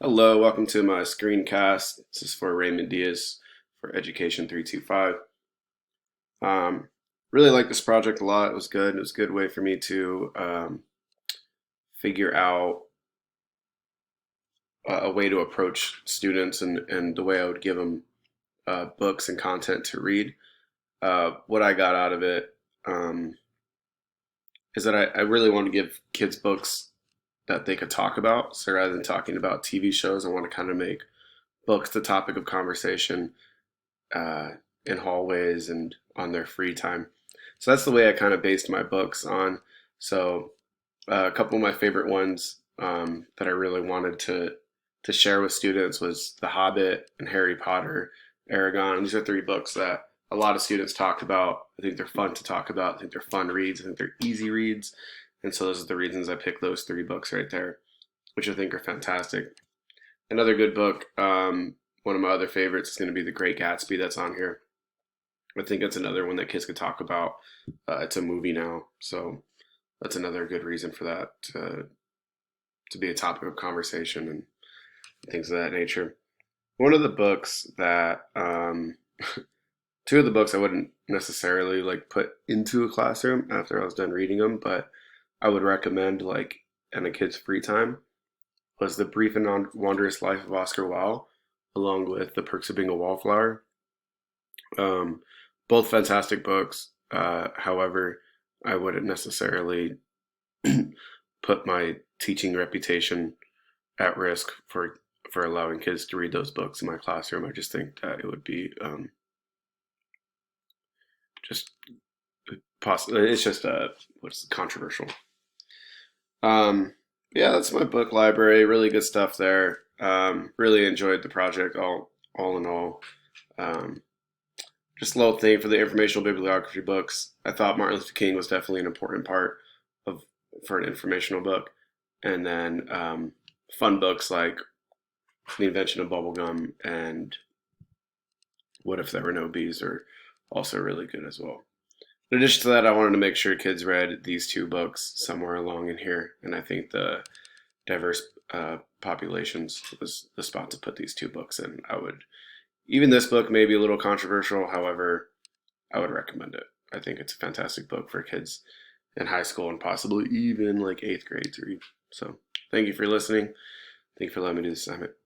Hello, welcome to my screencast. This is for Raymond Diaz for Education 325. Um, really like this project a lot. It was good. It was a good way for me to figure out a way to approach students and the way I would give them books and content to read. What I got out of it um, is that I really want to give kids books that they could talk about. So rather than talking about TV shows, I want to kind of make books the topic of conversation uh, in hallways and on their free time. So that's the way I kind of based my books on. So a couple of my favorite ones that I really wanted to share with students was The Hobbit and Harry Potter, Aragon. These are three books that a lot of students talked about. I think they're fun to talk about. I think they're fun reads. I think they're easy reads. And so those are the reasons I picked those three books right there, which I think are fantastic. Another good book, one of my other favorites is going to be The Great Gatsby that's on here. I think it's another one that kids could talk about. It's a movie now, so that's another good reason for that to be a topic of conversation and things of that nature. One of the books that, two of the books I wouldn't necessarily like put into a classroom after I was done reading them, but I would recommend like in a kid's free time was The Brief and Wondrous Life of Oscar Wilde, along with The Perks of Being a Wallflower. Um, both fantastic books. However, I wouldn't necessarily put my teaching reputation at risk for allowing kids to read those books in my classroom. I just think that it would be just possible. It's just what's controversial. Um, yeah, that's my book library. Really good stuff there. Really enjoyed the project all in all. Um, just a little thing for the informational bibliography books. I thought Martin Luther King was definitely an important part of for an informational book, and then fun books like The Invention of Bubblegum and What If There Were No Bees are also really good as well. In addition to that, I wanted to make sure kids read these two books somewhere along in here, and I think the diverse populations was the spot to put these two books in. I would, even this book may be a little controversial, however, I would recommend it. I think it's a fantastic book for kids in high school and possibly even like eighth grade to read. So thank you for listening. Thank you for letting me do this assignment.